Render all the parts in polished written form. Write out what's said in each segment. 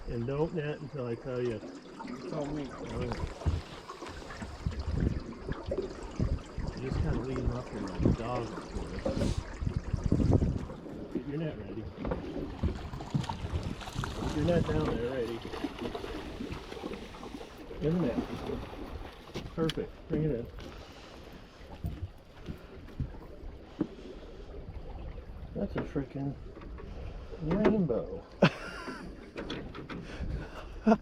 And don't net until I tell you. Tell me. You just kind of leave them up here like a dog. Get your net ready. Get your net down there ready. In the net. Perfect. Bring it in. That's a freaking rainbow. That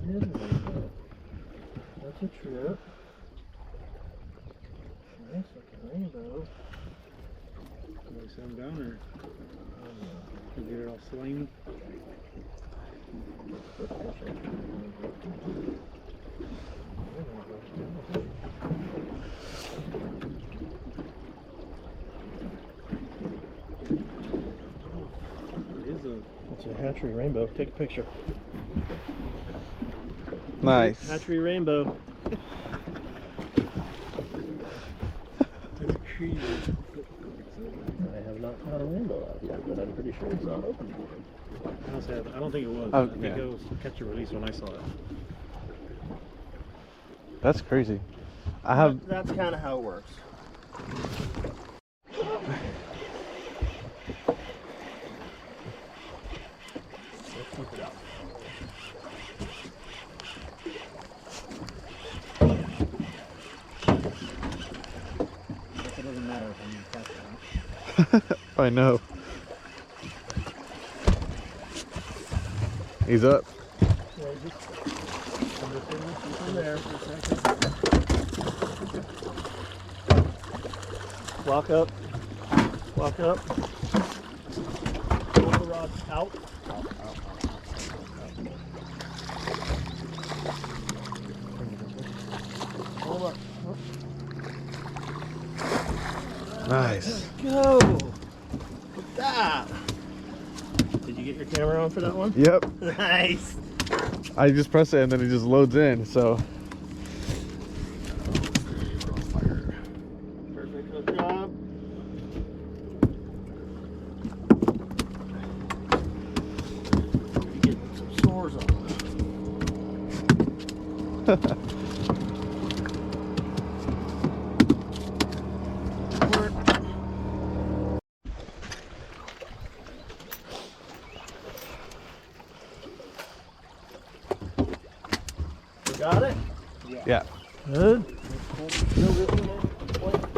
is a rainbow. That's a trip. Nice looking rainbow. Can we set them down or get it all slimy? It's a hatchery rainbow. Take a picture. Nice. Hatchery rainbow. That's crazy. I have not caught a rainbow out yet, but I'm pretty sure it's not open. I don't think it was. Oh, I think yeah. it was catch and release when I saw it. That's crazy. I have. That's kind of how it works. Let's keep it up. It doesn't matter if I'm catching it. I know. He's up. Yeah, just in there for a second. Walk up. Walk up. Pull the rod out. Hold up. Nice. Go. Look at that. Did you get your camera on for that one? Yep. Nice. I just press it and then it just loads in. So. Perfect. Good job. You're getting some sores on it. Got it? Yeah. Good.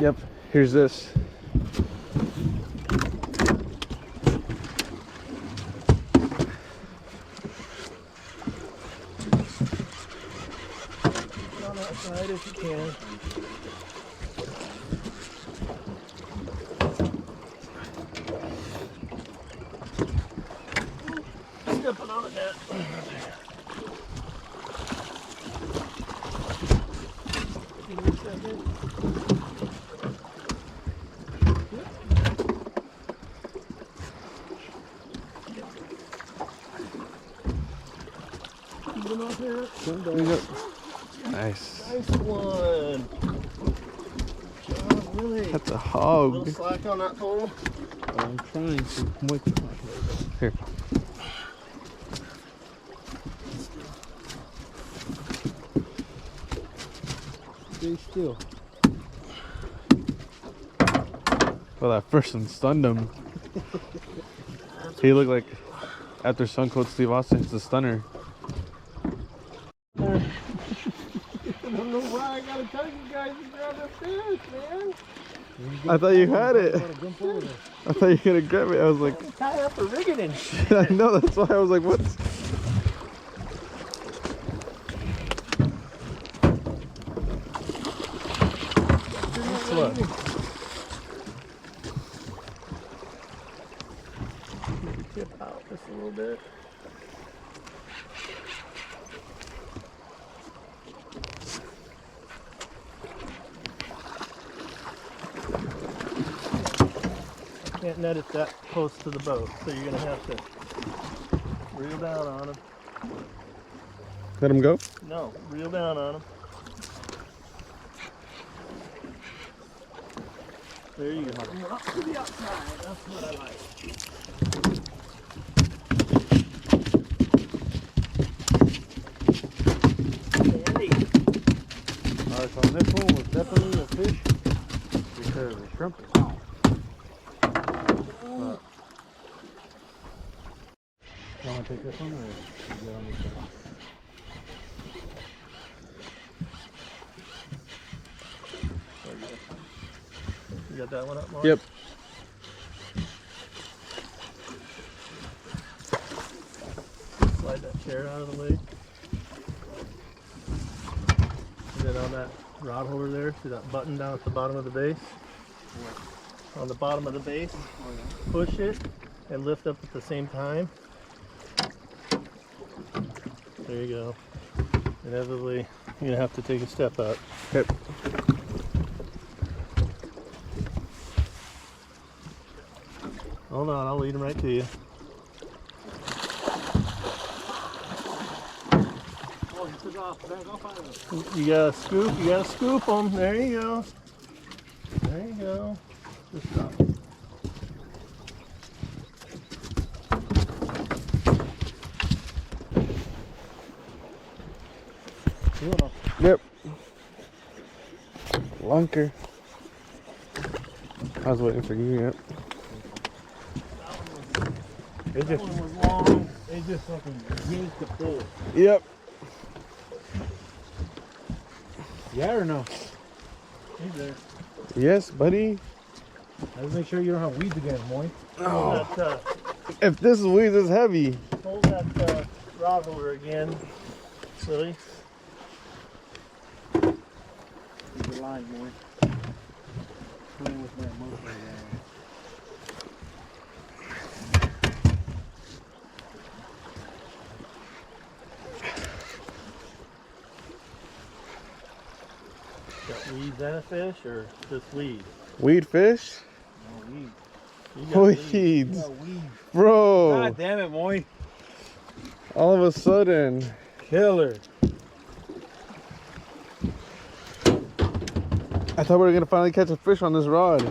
Yep. Here's this. On that side if you can. Stepping on a net. Give me a second. Keep them up here. Nice. Nice one. Oh, really? That's a A hog. little slack on that pole. I'm trying to. Here. Stay still. Well, that first one stunned him. He looked like, after Stone Cold Steve Austin, it's a stunner. I don't know why I gotta tell you guys to grab a fish, man. I thought you had it. Jump over there. I thought you were gonna grab it. I was like, Tie up the rigging and shit. I know, that's why I was like, what? Slow. Tip out just a little bit. Can't net it that close to the boat, so you're gonna have to reel down on him. Let him go? No, reel down on him. There you go. Up to the outside. That's what I like. You want to take this one or you get on this one? You got that one up, Mark? Yep. Slide that chair out of the way. And then on that rod holder there, see that button down at the bottom of the base? On the bottom of the base, push it and lift up at the same time. There you go. Inevitably, you're gonna have to take a step up. Okay. Hold on, I'll lead him right to you. Oh, he took off. Back off out of it. You gotta scoop them. There you go. There you go. Just drop it. Yep. Lunker. I was waiting for you, yep. It just was long. It just fucking yanked the pole. Yep. Yeah or no? He's there. Yes, buddy. Let's make sure you don't have weeds again, boy. Oh. That, If this weed is heavy. hold that rod holder again, Lily. Keep the line, boy. Playing with that motor. Got weeds and a fish, or just weed? Weed fish? No weeds. You got weeds. Weeds. No weeds. Bro. God damn it, boy. All of a sudden. Killer. I thought we were going to finally catch a fish on this rod.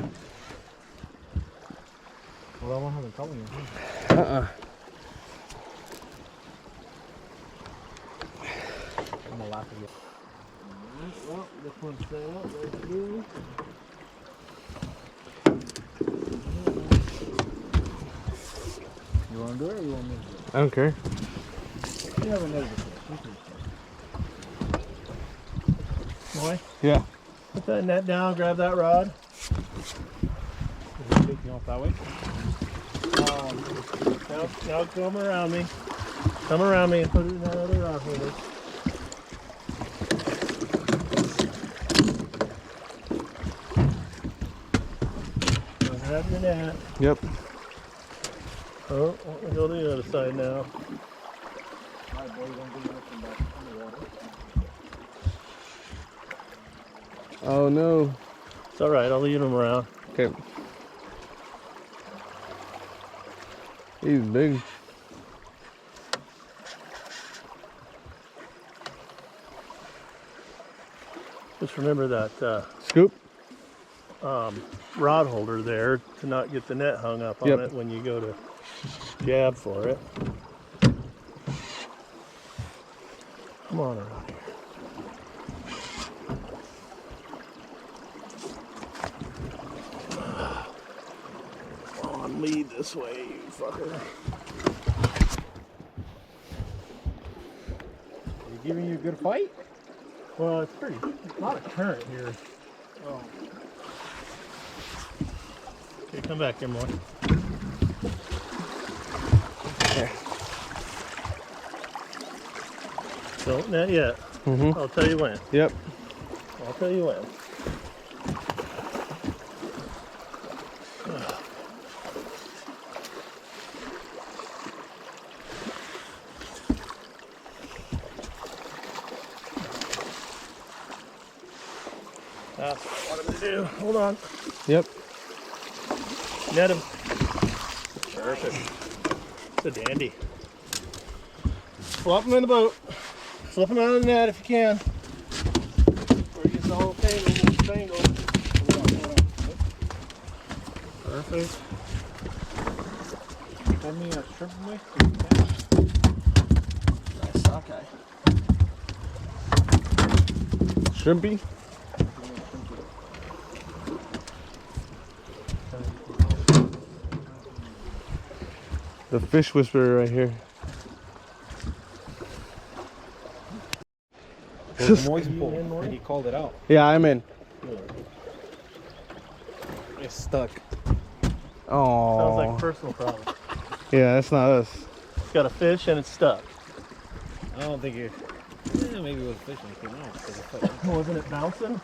Well, that one hasn't caught me yet. Uh-uh. I'm gonna laugh again. Well, this one's set up right here. You want to do it or you want me to do it? I don't care. You never know this. Boy, Yeah. put that net down, grab that rod. Is it taking off that way? Now come around me. Come around me and put it in that other rod holder. Now grab your net. Yep. Oh, we'll go to the other side now. Alright, boy, you don't do nothing back in the water. Oh, no. It's all right. I'll lead him around. Okay. He's big. Just remember that Scoop? rod holder there to not get the net hung up on Yep. it when you go to jab for it. Come on around here. Come on, lead this way, you fucker. Are you giving you a good fight? Well, it's pretty, a lot of current here. Oh. Okay, come back here more. Okay. Don't net yet. Mm-hmm. I'll tell you when. Yep. I'll tell you when. That's what I'm gonna do. Hold on. Yep. Net him. Perfect. It's a dandy. Flop him in the boat. Flip him out of the net if you can. Before he gets all tangled and strangled. Perfect. Send me a shrimp mix. Nice sockeye. Shrimpy? Kind The fish whisperer right here. It was moist pull, and he called it out. Yeah, I'm in. It's stuck. Oh. Sounds like a personal problem. Yeah, that's not us. It's got a fish and it's stuck. I don't think it. Yeah, maybe it was fishing. It came out. 'Cause it fell out. Wasn't it bouncing?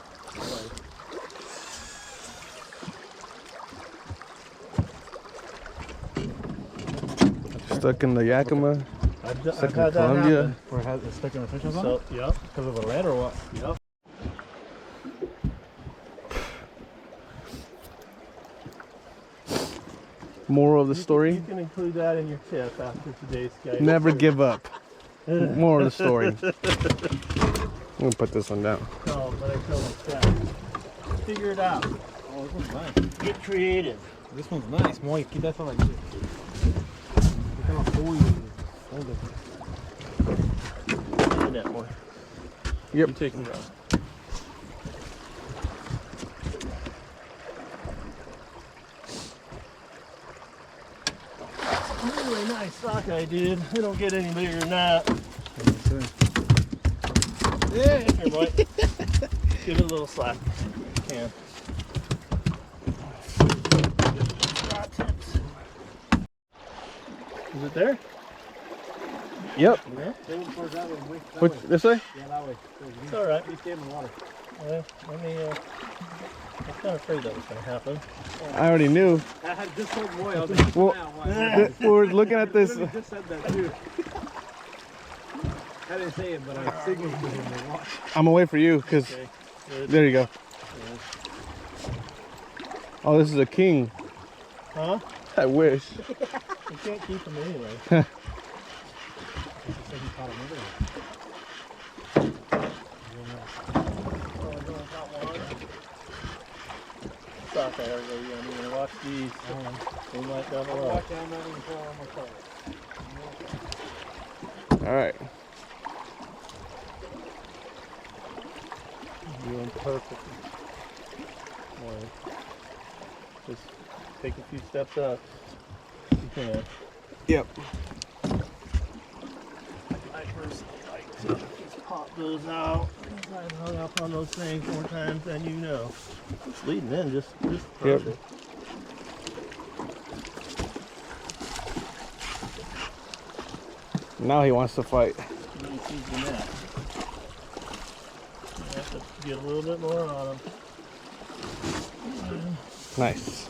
Stuck in the Yakima. I've Stuck in had that Colombia. happen. Or has it stuck in the fishing So, yep, Because of the lead or what? yep. Moral of the story: You can include that in your tip after today's guide. never give up. Moral of the story. I'm gonna put this one down. No, but I tell my staff, figure it out. Oh, this one's nice. Get creative. This one's nice. Moy, keep that like this. Look how full you hold it. In the net more. Yep. You take them around. Really nice sockeye, dude. We don't get any bigger than that. Yeah, here, boy. Give it a little slack. Can. Is it there? Yep. Yeah. Which, this way? Yeah, that way. It's all right. We stay in the water. Well, let me. I was kind of afraid that was going to happen. I already knew. I had just told Moy, I was like, Well, wow, we're looking at this. I just said that too. I didn't say it, but I signaled to him to watch. I'm gonna wait for you because Okay. Good. there you go. Oh, this is a king. Huh? I wish. You can't keep them anyway. I said he caught him over Sockeye, yeah, I'm gonna watch these. They might double up. All right. Doing perfect. Well, just take a few steps up if you can. Yep. I personally like to just pop those out. I've hung up on those things more times than you know. It's leading in just perfect. Now he wants to fight. Now he sees the net. You have to get a little bit more on him. Nice.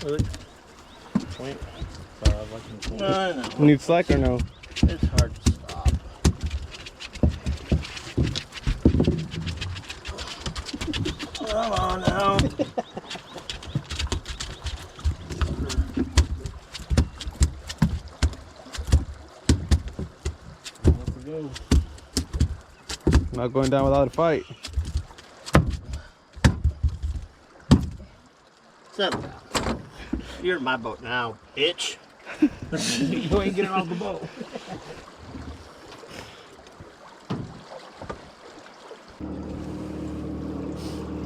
Really? Point. I know. You need slack or no? It's hard to stop. Come on now. Let's go. Not going down without a fight. Settle down. You're in my boat now, bitch. You ain't getting off the boat.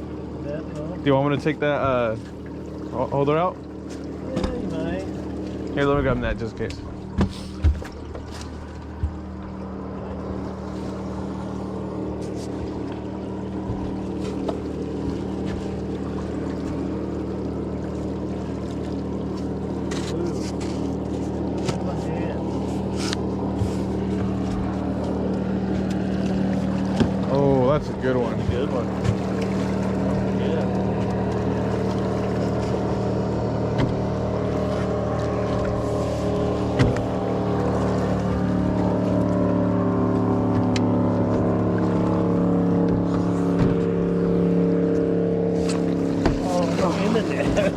Do you want me to take that holder out? Yeah, you might. Here, let me grab that just in case. Oh, that's a good one. Good one. Yeah. Oh, in the net.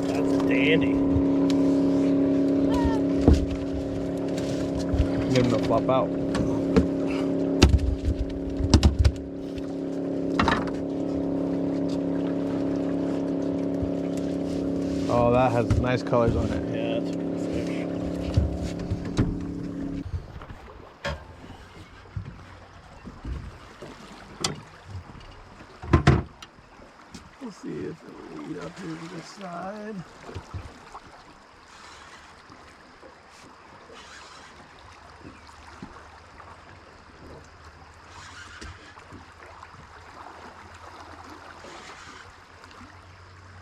That's dandy. Get him to flop out. Oh, that has nice colors on it. Yeah, that's perfect. We'll see if it'll lead up here to this side.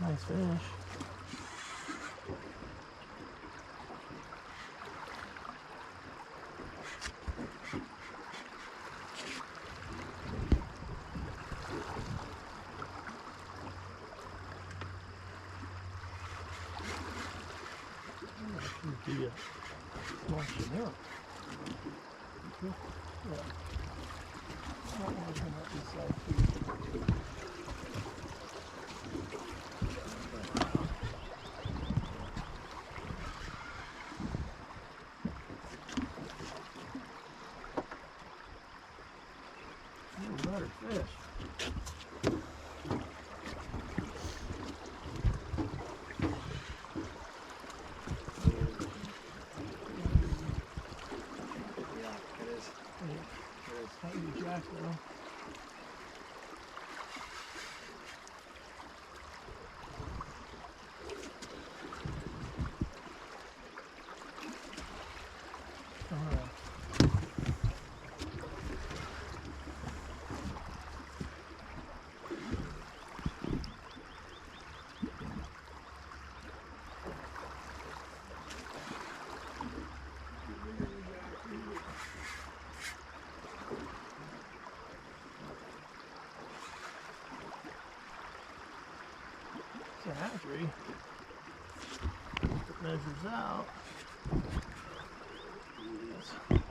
Nice fish. Yeah. Launching up. Yeah. That one will come up this side too. Better fish. Jack though. It's a hatchery. It measures out. Kind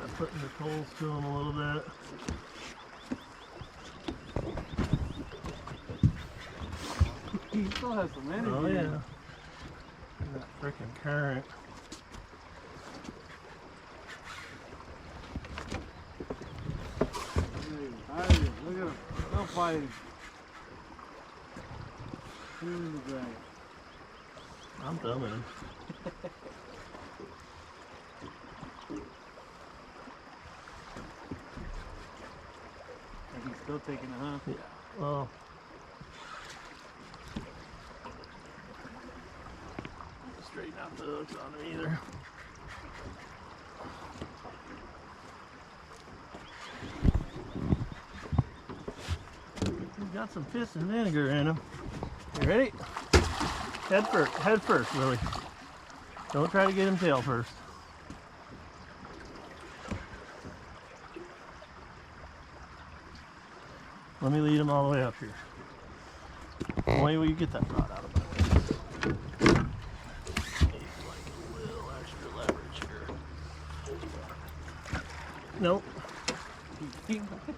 of putting the poles to them a little bit. He still has some energy. Oh yeah. That freaking current. Look at him. Still fighting. In the drag. I'm filming him. And he's still taking it, huh? Yeah. Well. Straighten out the hooks on him either. He's got some piss and vinegar in him. You ready? Head first, Willie. Don't try to get him tail first. Let me lead him all the way up here. Only way you get that rod out of my way. Like a little extra leverage here. Nope.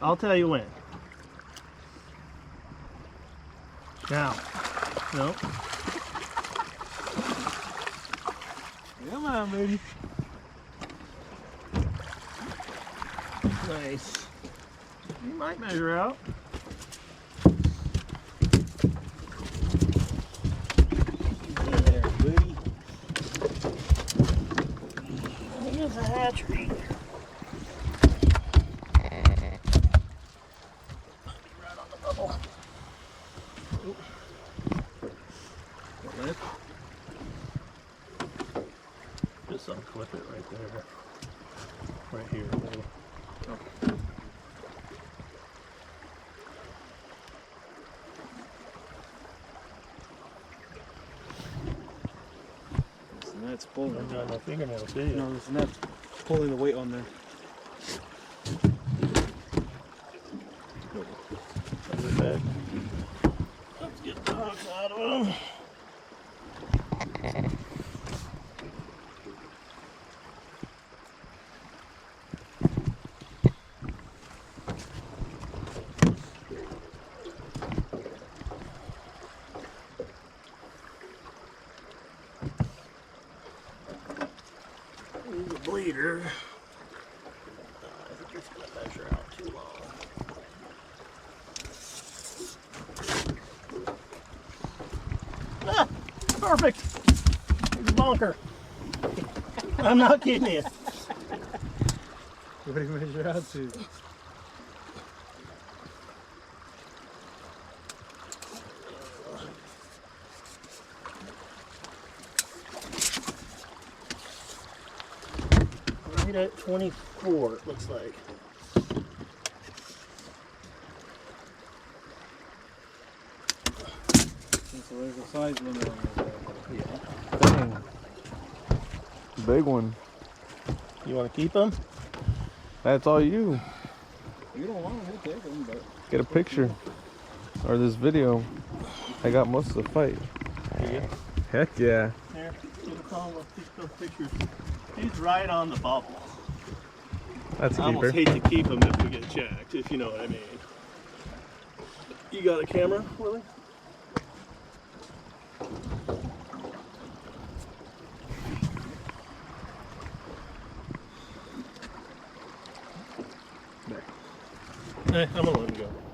I'll tell you when. Now. Nope. Come on, baby. Nice. You might measure out. There, buddy. Here's a hatchery. Right on the bubble. Oop. Lip. Just unclip it right there. Right here. Oh. This net's pulling. I've got no fingernails, do you? No, this net's pulling the weight on there. Perfect. Let's get the hooks out of them. Here's a bleeder. I think it's going to measure out too long. Ah, perfect. Here's a bonker. I'm not kidding you. What do you measure out to? at 24, it looks like. So there's a size limit on those. Yeah. Dang. Big one. You want to keep them? That's all you. You don't want them, we'll take them, but Get a picture. Or this video. I got most of the fight. Yeah. Heck yeah. Here, get a phone, let's take those pictures. He's right on the bubble. That's a I almost keeper. hate to keep him if we get jacked, if you know what I mean. You got a camera, Willie? There. I'm gonna let him go.